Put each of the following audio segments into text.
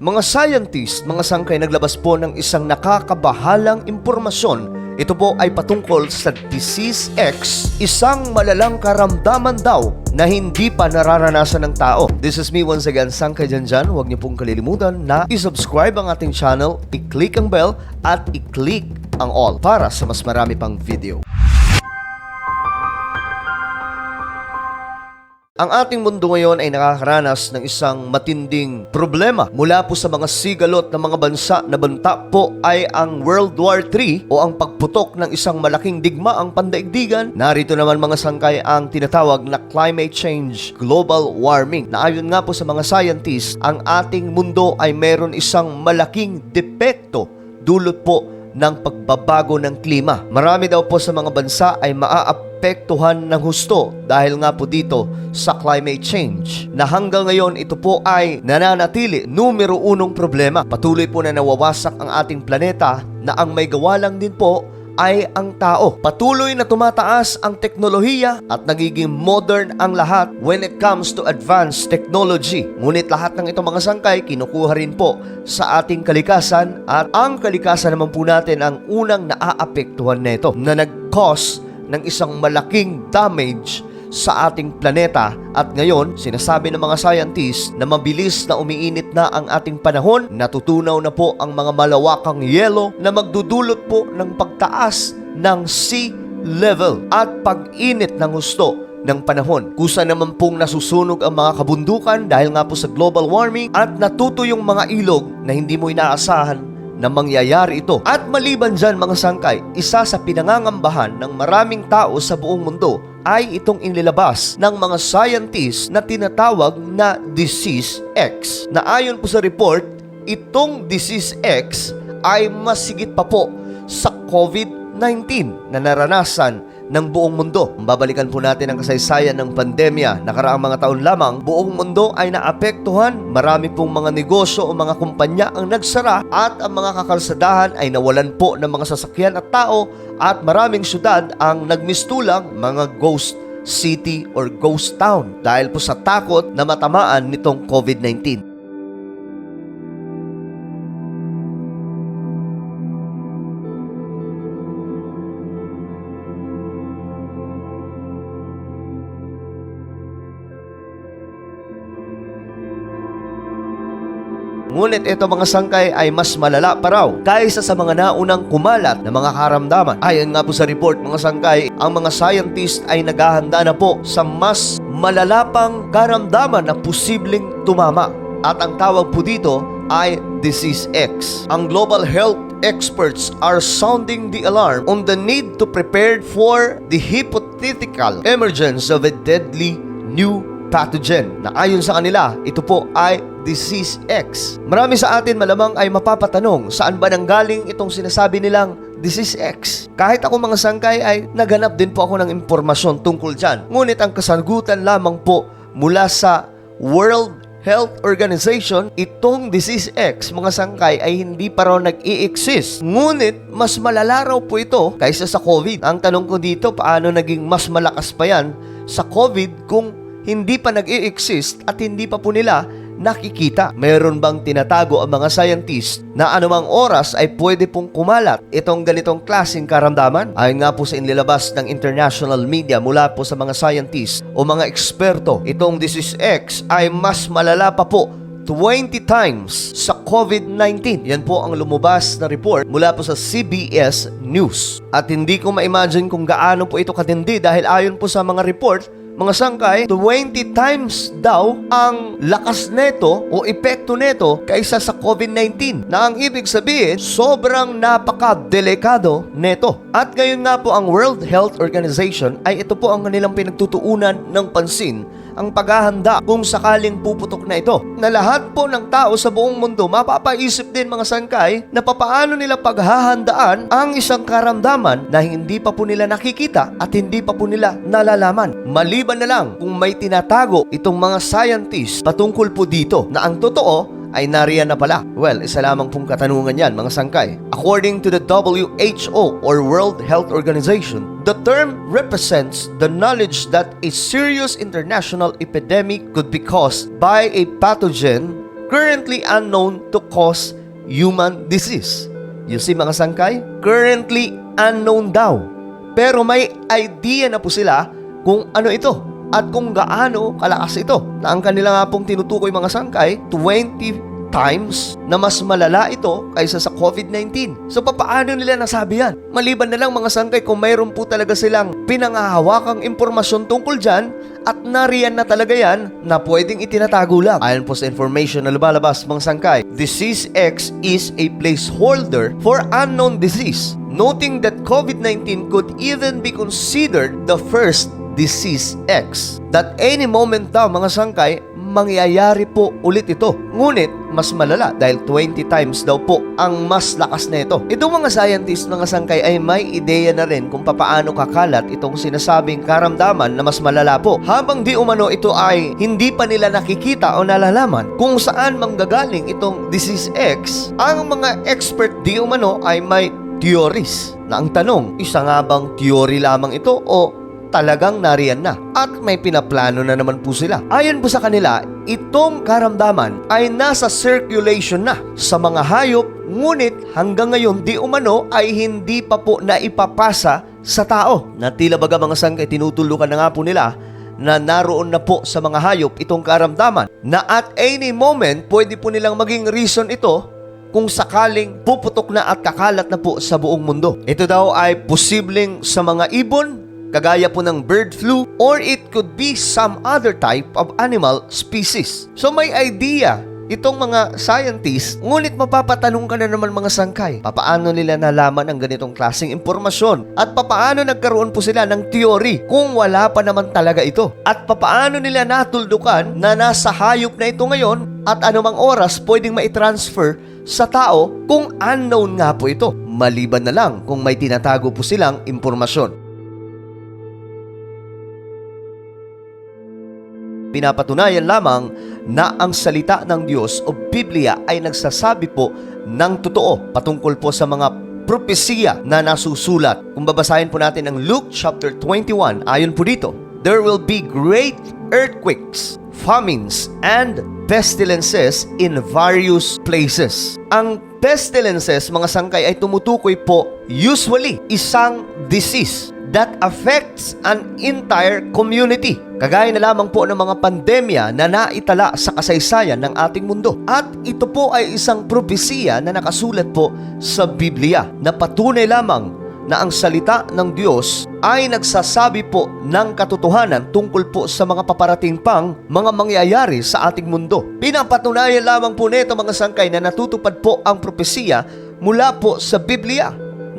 Mga scientist, mga sangkay naglabas po ng isang nakakabahalang impormasyon. Ito po ay patungkol sa Disease X, isang malalang karamdaman daw na hindi pa nararanasan ng tao. This is me once again, Sangkay Janjan. Huwag niyo pong kalilimutan na i-subscribe ang ating channel, i-click ang bell at i-click ang all para sa mas marami pang video. Ang ating mundo ngayon ay nakakaranas ng isang matinding problema. Mula po sa mga sigalot ng mga bansa na banta po ay ang World War III o ang pagputok ng isang malaking digmaang pandaigdigan. Narito naman mga sangkay ang tinatawag na climate change, global warming. Na ayon nga po sa mga scientists, ang ating mundo ay meron isang malaking depekto dulot po ng pagbabago ng klima. Marami daw po sa mga bansa ay maaapektuhan ng husto dahil nga po dito sa climate change na hanggang ngayon ito po ay nananatili numero unong problema. Patuloy po na nawawasak ang ating planeta na ang may gawa lang din po ay ang tao. Patuloy na tumataas ang teknolohiya at nagiging modern ang lahat when it comes to advanced technology. Ngunit lahat ng itong mga sangkay kinukuha rin po sa ating kalikasan at ang kalikasan naman po natin ang unang naaapektuhan nito na nag-cause ng isang malaking damage sa ating planeta. At ngayon, sinasabi ng mga scientists na mabilis na umiinit na ang ating panahon, natutunaw na po ang mga malawakang yelo na magdudulot po ng pagtaas ng sea level at pag-init ng husto ng panahon. Kusa naman pong nasusunog ang mga kabundukan dahil nga po sa global warming at natuto yung mga ilog na hindi mo inaasahan na mangyayari ito. At maliban dyan mga sangkay, isa sa pinangangambahan ng maraming tao sa buong mundo ay itong inilabas ng mga scientists na tinatawag na Disease X. Na ayon po sa report, itong Disease X ay mas sigit pa po sa COVID-19 na naranasan ng buong mundo. Babalikan po natin ang kasaysayan ng pandemya. Nakaraang mga taon lamang, buong mundo ay naapektuhan. Marami pong mga negosyo o mga kumpanya ang nagsara at ang mga kakalsadahan ay nawalan po ng mga sasakyan at tao at maraming syudad ang nagmistulang mga ghost city or ghost town dahil po sa takot na matamaan nitong COVID-19. Ngunit ito mga sangkay ay mas malala pa raw kaysa sa mga naunang kumalat na mga karamdaman. Ayon nga po sa report mga sangkay, ang mga scientist ay naghahanda na po sa mas malalapang karamdaman na posibleng tumama. At ang tawag po dito ay Disease X. Ang global health experts are sounding the alarm on the need to prepare for the hypothetical emergence of a deadly new pathogen na ayon sa kanila, ito po ay Disease X. Marami sa atin malamang ay mapapatanong saan ba nanggaling itong sinasabi nilang Disease X. Kahit ako mga sangkay ay naghanap din po ako ng impormasyon tungkol dyan. Ngunit ang kasagutan lamang po mula sa World Health Organization, itong Disease X, mga sangkay, ay hindi pa raw nag-i-exist. Ngunit, mas malala raw po ito kaysa sa COVID. Ang tanong ko dito, paano naging mas malakas pa yan sa COVID kung hindi pa nag-i-exist at hindi pa po nila nakikita? Meron bang tinatago ang mga scientists na anumang oras ay pwede pong kumalat itong ganitong klaseng karamdaman? Ayon nga po sa inilabas ng international media mula po sa mga scientists o mga eksperto, itong Disease X ay mas malala pa po 20 times sa COVID-19. Yan po ang lumabas na report mula po sa CBS News. At hindi ko ma-imagine kung gaano po ito katindi dahil ayon po sa mga report, mga sangkay, 20 times daw ang lakas neto o epekto neto kaysa sa COVID-19. Na ang ibig sabihin, sobrang napaka-delikado neto. At ngayon nga po ang World Health Organization ay ito po ang kanilang pinagtutuunan ng pansin, ang paghahanda kung sakaling puputok na ito. Na lahat po ng tao sa buong mundo mapapaisip din mga sangkay na papaano nila paghahandaan ang isang karamdaman na hindi pa po nila nakikita at hindi pa po nila nalalaman. Maliban na lang kung may tinatago itong mga scientists patungkol po dito na ang totoo ay nariyan na pala. Well, isa lamang pong katanungan yan mga sangkay. According to the WHO or World Health Organization, the term represents the knowledge that a serious international epidemic could be caused by a pathogen currently unknown to cause human disease. You see mga sangkay? Currently unknown daw. Pero may idea na po sila kung ano ito at kung gaano kalakas ito. Na ang kanila nga pong tinutukoy mga sangkay, 20 times na mas malala ito kaysa sa COVID-19. So papaano nila nasabi yan? Maliban na lang mga sangkay kung mayroon po talaga silang pinangahawakang impormasyon tungkol dyan at nariyan na talaga yan na pwedeng itinatago lang. Ayon po sa information na lumalabas mga sangkay, Disease X is a placeholder for unknown disease, noting that COVID-19 could even be considered the first Disease X. That any moment daw mga sangkay, mangyayari po ulit ito. Ngunit, mas malala dahil 20 times daw po ang mas lakas na ito. Itong mga scientists, mga sangkay, ay may ideya na rin kung papaano kakalat itong sinasabing karamdaman na mas malala po. Habang di umano ito ay hindi pa nila nakikita o nalalaman kung saan manggagaling itong Disease X, ang mga expert di umano ay may theories. Na ang tanong, isa nga bang theory lamang ito o talagang nariyan na at may pinaplano na naman po sila. Ayon po sa kanila, itong karamdaman ay nasa circulation na sa mga hayop, ngunit hanggang ngayon di umano ay hindi pa po naipapasa sa tao. Na tila baga mga sangkay, tinutulukan na nga po nila na naroon na po sa mga hayop itong karamdaman na at any moment pwede po nilang maging reason ito kung sakaling puputok na at kakalat na po sa buong mundo. Ito daw ay posibleng sa mga ibon, kagaya po ng bird flu, or it could be some other type of animal species. So may idea itong mga scientists, ngunit mapapatanong ka na naman mga sangkay, papaano nila nalaman ang ganitong klaseng impormasyon? At papaano nagkaroon po sila ng theory kung wala pa naman talaga ito? At papaano nila natuldukan na nasa hayop na ito ngayon at anumang oras pwedeng maitransfer sa tao kung unknown nga po ito? Maliban na lang kung may tinatago po silang impormasyon. Pinapatunayan lamang na ang salita ng Diyos o Biblia ay nagsasabi po ng totoo patungkol po sa mga propesiya na nasusulat. Kung babasahin po natin ang Luke chapter 21, ayon po dito, there will be great earthquakes, famines, and pestilences in various places. Ang pestilences, mga sangkay, ay tumutukoy po usually isang disease that affects an entire community. Kagaya na lamang po ng mga pandemya na naitala sa kasaysayan ng ating mundo. At ito po ay isang propesiya na nakasulat po sa Biblia na patunay lamang na ang salita ng Diyos ay nagsasabi po ng katotohanan tungkol po sa mga paparating pang mga mangyayari sa ating mundo. Pinapatunayan lamang po nito mga sangkay na natutupad po ang propesiya mula po sa Biblia,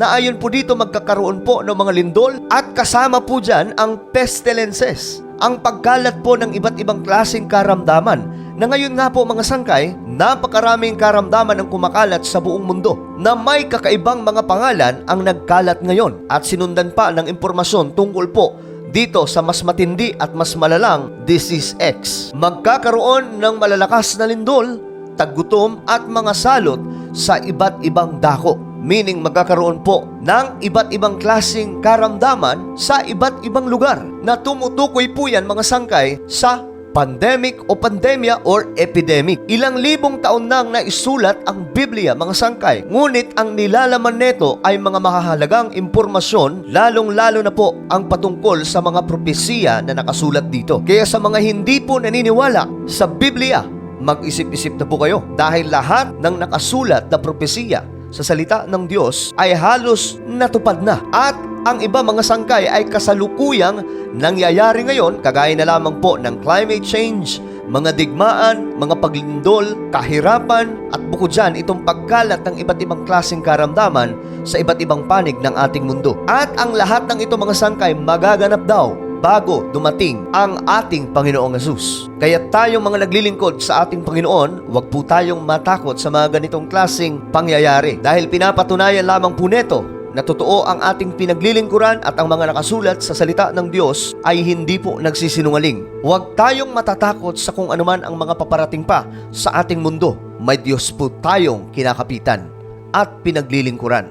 na ayon po dito magkakaroon po ng mga lindol at kasama po dyan ang pestilences, ang pagkalat po ng iba't ibang klaseng karamdaman na ngayon nga po mga sangkay, napakaraming karamdaman ang kumakalat sa buong mundo na may kakaibang mga pangalan ang nagkalat ngayon at sinundan pa ng impormasyon tungkol po dito sa mas matindi at mas malalang Disease X. Magkakaroon ng malalakas na lindol, taggutom at mga salot sa iba't ibang dako. Meaning magkakaroon po ng iba't ibang klaseng karamdaman sa iba't ibang lugar na tumutukoy po yan mga sangkay sa pandemic o pandemya or epidemic. Ilang libong taon nang naisulat ang Biblia mga sangkay, ngunit ang nilalaman nito ay mga mahahalagang impormasyon, lalong-lalo na po ang patungkol sa mga propesiya na nakasulat dito. Kaya sa mga hindi po naniniwala sa Biblia, mag-isip-isip na po kayo dahil lahat ng nakasulat na propesiya sa salita ng Diyos ay halos natupad na. At ang iba mga sangkay ay kasalukuyang nangyayari ngayon, kagaya na lamang po ng climate change, mga digmaan, mga paglindol, kahirapan, at bukod dyan itong pagkalat ng iba't ibang klaseng karamdaman sa iba't ibang panig ng ating mundo. At ang lahat ng ito mga sangkay magaganap daw bago dumating ang ating Panginoong Hesus. Kaya tayong mga naglilingkod sa ating Panginoon, huwag po tayong matakot sa mga ganitong klaseng pangyayari. Dahil pinapatunayan lamang po neto na totoo ang ating pinaglilingkuran at ang mga nakasulat sa salita ng Diyos ay hindi po nagsisinungaling. Huwag tayong matatakot sa kung anuman ang mga paparating pa sa ating mundo. May Diyos po tayong kinakapitan at pinaglilingkuran.